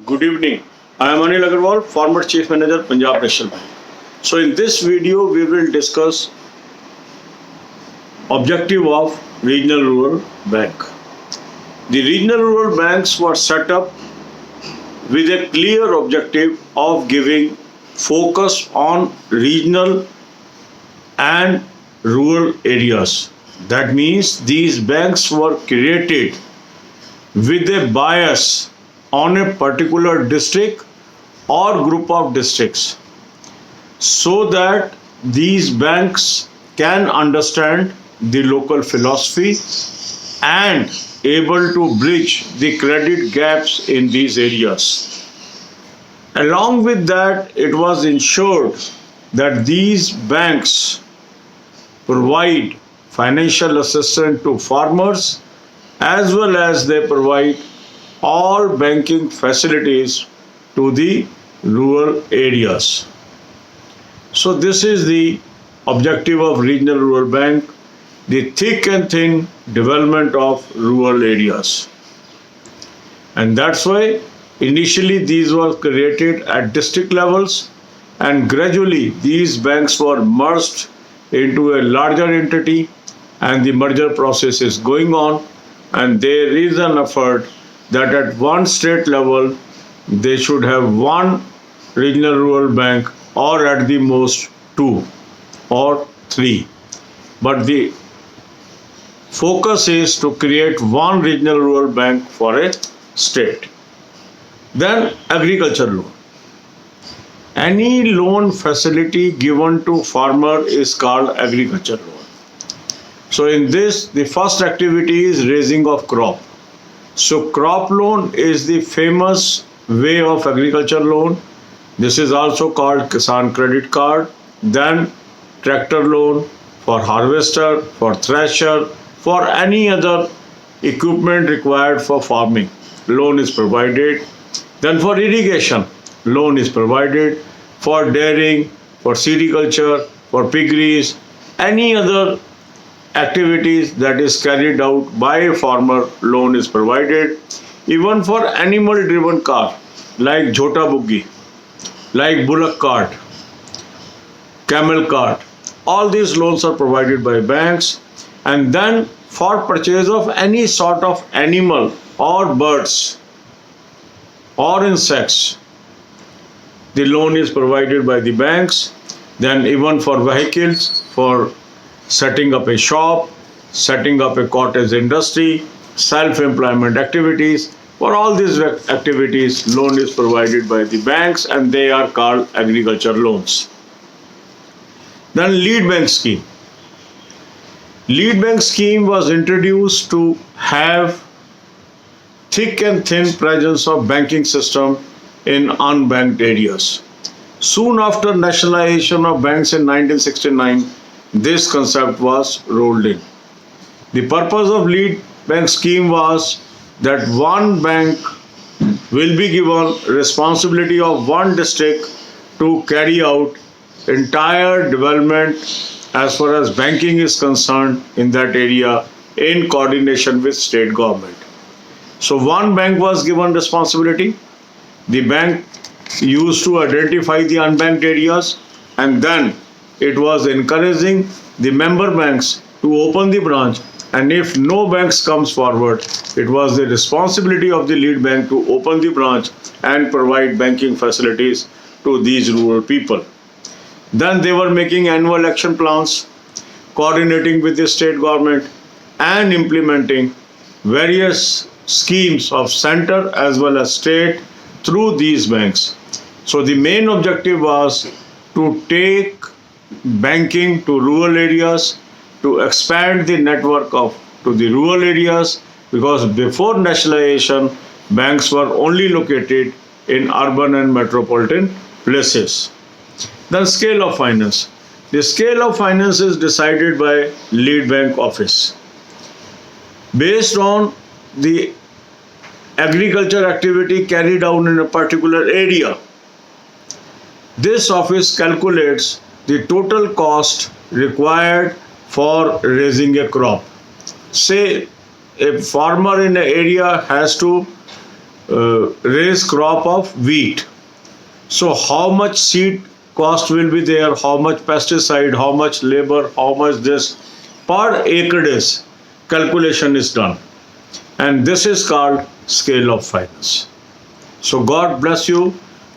Good evening. I am Anil Agarwal, former Chief Manager, Punjab National Bank. So in this video, we will discuss objective of Regional Rural Bank. The Regional Rural Banks were set up with a clear objective of giving focus on regional and rural areas. That means these banks were created with a bias on a particular district or group of districts so that these banks can understand the local philosophy and able to bridge the credit gaps in these areas. Along with that, it was ensured that these banks provide financial assistance to farmers as well as they provide all banking facilities to the rural areas. So this is the objective of Regional Rural Bank, the thick and thin development of rural areas. And that's why initially these were created at district levels and gradually these banks were merged into a larger entity and the merger process is going on, and there is an effort that at one state level they should have one regional rural bank or at the most two or three. But the focus is to create one regional rural bank for a state. Then agriculture loan. Any loan facility given to farmer is called agriculture loan. So in this, the first activity is raising of crop. So crop loan is the famous way of agriculture loan. This is also called Kisan Credit Card. Then tractor loan for harvester, for thresher, for any other equipment required for farming. Loan is provided. Then for irrigation, loan is provided. For dairying, for sericulture, for piggeries, any other activities that is carried out by a farmer, loan is provided. Even for animal driven car like Jhota Buggi, like bullock cart, camel cart, all these loans are provided by banks. And then for purchase of any sort of animal or birds or insects, the loan is provided by the banks. Then even for vehicles, for setting up a shop, setting up a cottage industry, self-employment activities, for all these activities, loan is provided by the banks and they are called agriculture loans. Then lead bank scheme. Lead bank scheme was introduced to have thick and thin presence of banking system in unbanked areas. Soon after nationalization of banks in 1969, this concept was rolled in. The purpose of lead bank scheme was that one bank will be given responsibility of one district to carry out entire development as far as banking is concerned in that area in coordination with state government. So one bank was given responsibility. The bank used to identify the unbanked areas and then it was encouraging the member banks to open the branch, and if no banks comes forward, it was the responsibility of the lead bank to open the branch and provide banking facilities to these rural people. Then they were making annual action plans, coordinating with the state government and implementing various schemes of center as well as state through these banks. So the main objective was to take banking to rural areas, to expand the network to the rural areas, because before nationalization, banks were only located in urban and metropolitan places. Then scale of finance. The scale of finance is decided by lead bank office based on the agriculture activity carried out in a particular area. This office calculates the total cost required for raising a crop. Say a farmer in an area has to raise crop of wheat. So how much seed cost will be there, how much pesticide, how much labor, how much this per acre is, calculation is done. And this is called scale of finance. So God bless you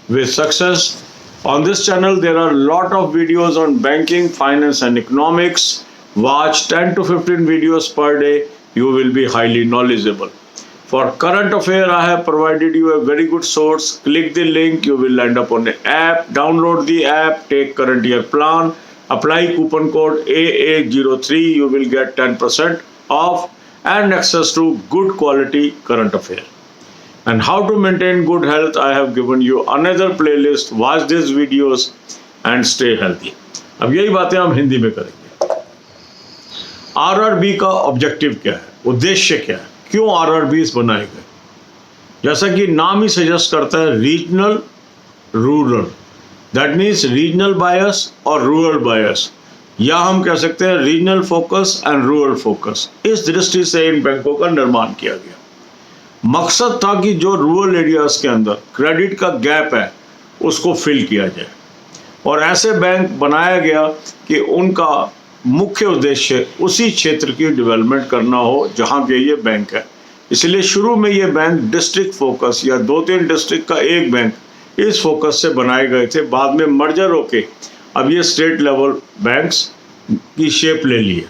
with success. On this channel there are a lot of videos on banking, finance and economics. Watch 10 to 15 videos per day. You will be highly knowledgeable. For current affair, I have provided you a very good source. Click the link, you will end up on the app. Download the app, take current year plan, apply coupon code AA03. You will get 10% off and access to good quality current affair. And how to maintain good health, I have given you another playlist. Watch these videos and stay healthy. अब यही बातें हम हिंदी में करेंगे. RRB का objective क्या है, उद्देश्य क्या है, क्यों RRBs बनाए गए? जैसा कि नाम ही सजेस्ट करता है, regional rural, that means regional bias और रूरल बायस, या हम कह सकते हैं regional focus and rural focus. इस दृष्टि से इन बैंकों का निर्माण किया गया. मकसद था कि जो रूरल एरियाज के अंदर क्रेडिट का गैप है उसको फिल किया जाए, और ऐसे बैंक बनाया गया कि उनका मुख्य उद्देश्य उसी क्षेत्र की डेवलपमेंट करना हो जहां पे ये बैंक है. इसलिए शुरू में ये बैंक डिस्ट्रिक्ट फोकस या 2-3 डिस्ट्रिक्ट का एक बैंक इस फोकस से बनाए गए थे. बाद में मर्जर होके अब ये स्टेट लेवल बैंक्स की शेप ले लिए.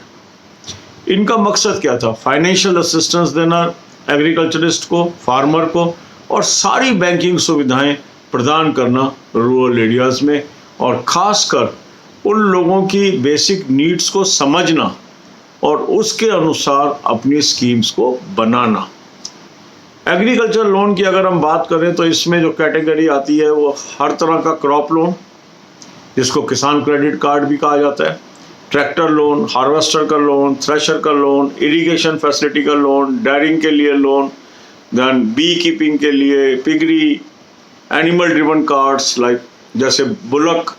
इनका मकसद क्या था? फाइनेंशियल असिस्टेंस देना एग्रीकल्चरिस्ट को, फार्मर को, और सारी बैंकिंग सुविधाएं प्रदान करना रूरल एरियाज में, और खासकर उन लोगों की बेसिक नीड्स को समझना और उसके अनुसार अपनी स्कीम्स को बनाना. एग्रीकल्चर लोन की अगर हम बात करें तो इसमें जो कैटेगरी आती है वो हर तरह का क्रॉप लोन, जिसको किसान क्रेडिट कार्ड भी कहा जाता है, ट्रैक्टर लोन, हार्वेस्टर का लोन, थ्रेशर का लोन, इरिगेशन फैसिलिटी का लोन, डेयरिंग के लिए लोन, देन बी कीपिंग के लिए, piggery, animal driven cards like जैसे बुलक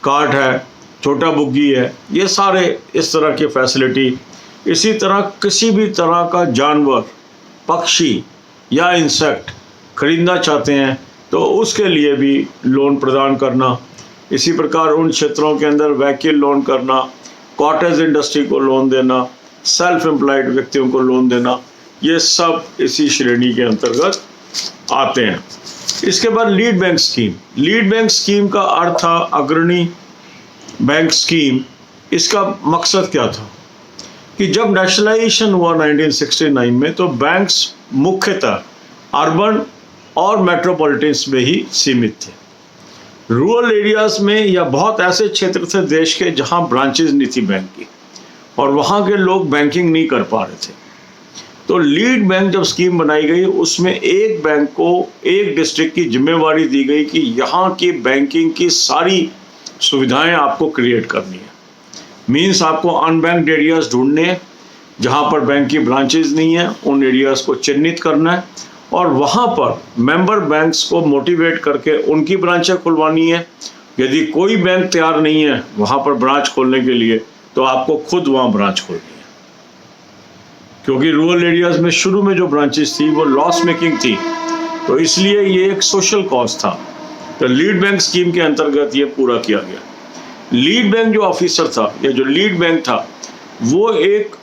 कार्ड है, छोटा बुग्गी है, ये सारे इस तरह की फैसिलिटी. इसी तरह किसी भी तरह का जानवर, पक्षी या इंसेक्ट खरीदना चाहते हैं तो उसके लिए भी लोन प्रदान करना. इसी प्रकार उन क्षेत्रों के अंदर व्हीकल लोन करना, कॉटेज इंडस्ट्री को लोन देना, सेल्फ एम्प्लॉयड व्यक्तियों को लोन देना, ये सब इसी श्रेणी के अंतर्गत आते हैं. इसके बाद lead bank scheme. Lead bank scheme का अर्थ था अग्रणी बैंक स्कीम. इसका मकसद क्या था कि जब नेशनलाइजेशन हुआ 1969 में तो बैंक्स मुख्यतः अर्बन और मेट्रोपॉलिटन्स में ही सीमित थे. रूरल एरियाज में या बहुत ऐसे क्षेत्र थे देश के जहां ब्रांचेज नहीं थी बैंक की, और वहां के लोग बैंकिंग नहीं कर पा रहे थे. तो लीड बैंक जब स्कीम बनाई गई उसमें एक बैंक को एक डिस्ट्रिक्ट की जिम्मेवारी दी गई कि यहाँ की बैंकिंग की सारी सुविधाएं आपको क्रिएट करनी है. मीन्स आपको अनबैंक्ड एरियाज ढूंढने हैं जहाँ पर बैंक की ब्रांचेज नहीं है, उन एरियाज को चिन्हित करना है और वहाँ पर मेंबर बैंक्स को मोटिवेट करके उनकी ब्रांचें खुलवानी है. यदि कोई बैंक तैयार नहीं है वहाँ पर ब्रांच खोलने के लिए तो आपको खुद वहाँ ब्रांच खोलनी है, क्योंकि रूरल एरियाज में शुरू में जो ब्रांचेस थी वो लॉस मेकिंग थी. तो इसलिए ये एक सोशल कॉज था. तो लीड बैंक स्कीम के अंतर्गत ये पूरा किया गया. लीड बैंक जो ऑफिसर था या जो लीड बैंक था वो एक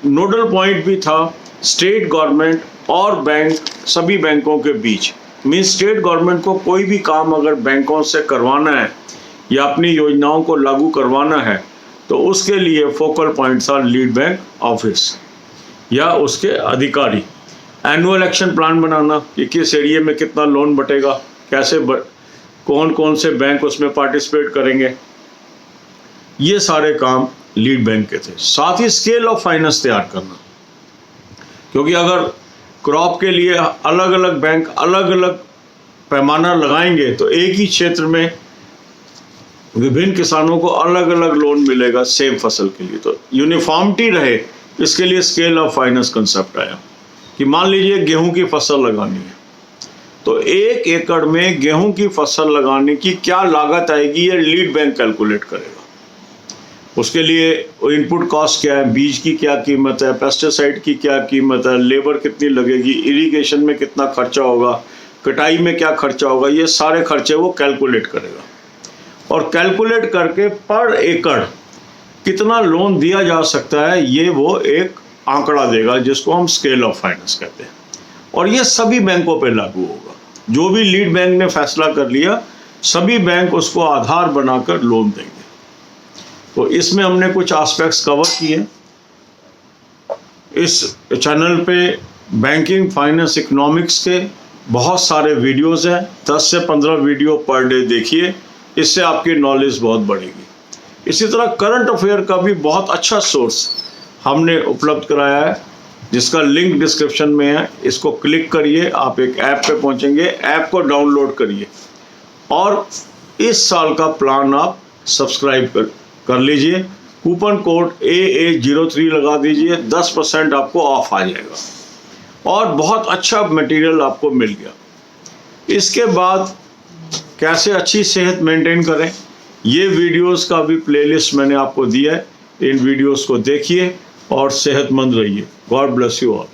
नोडल पॉइंट भी था स्टेट गवर्नमेंट और बैंक, सभी बैंकों के बीच. मीन्स स्टेट गवर्नमेंट को कोई भी काम अगर बैंकों से करवाना है या अपनी योजनाओं को लागू करवाना है तो उसके लिए फोकल पॉइंट था लीड बैंक ऑफिस या उसके अधिकारी. एनुअल एक्शन प्लान बनाना कि किस एरिया में कितना लोन बटेगा, कैसे कौन कौन से बैंक उसमें पार्टिसिपेट करेंगे, ये सारे काम लीड बैंक के थे. साथ ही स्केल ऑफ फाइनेंस तैयार करना, क्योंकि अगर क्रॉप के लिए अलग अलग बैंक अलग अलग पैमाना लगाएंगे तो एक ही क्षेत्र में विभिन्न किसानों को अलग अलग लोन मिलेगा सेम फसल के लिए. तो यूनिफॉर्मिटी रहे इसके लिए स्केल ऑफ फाइनेंस कंसेप्ट आया कि मान लीजिए गेहूं की फसल लगानी है तो 1 एकड़ में गेहूं की फसल लगाने की क्या लागत आएगी ये लीड बैंक कैलकुलेट करेगा. उसके लिए इनपुट कॉस्ट क्या है, बीज की क्या कीमत है, पेस्टिसाइड की क्या कीमत है, लेबर कितनी लगेगी, इरिगेशन में कितना खर्चा होगा, कटाई में क्या खर्चा होगा, ये सारे खर्चे वो कैलकुलेट करेगा। और कैलकुलेट करके पर एकड़ कितना लोन दिया जा सकता है ये वो एक आंकड़ा देगा, जिसको हम स्केल ऑफ फाइनेंस कहते हैं। और ये सभी बैंकों पे लागू होगा। जो भी लीड बैंक ने फैसला कर लिया, सभी बैंक उसको आधार बनाकर लोन देंगे। तो इसमें हमने कुछ एस्पेक्ट्स कवर किए। इस चैनल पे बैंकिंग, फाइनेंस, इकोनॉमिक्स के बहुत सारे वीडियोस हैं। 10 से 15 वीडियो पर डे देखिए, इससे आपकी नॉलेज बहुत बढ़ेगी। इसी तरह करंट अफेयर का भी बहुत अच्छा सोर्स हमने उपलब्ध कराया है, जिसका लिंक डिस्क्रिप्शन में है। इसको क्लिक करिए, आप एक ऐप पे पहुंचेंगे, ऐप को डाउनलोड करिए और इस साल का प्लान आप सब्सक्राइब कर लीजिए। कूपन कोड AA03 लगा दीजिए, 10% आपको ऑफ आ जाएगा और बहुत अच्छा मटेरियल आपको मिल गया। इसके बाद कैसे अच्छी सेहत मेंटेन करें, ये वीडियोस का भी प्लेलिस्ट मैंने आपको दिया है। इन वीडियोस को देखिए और सेहतमंद रहिए। God bless you all.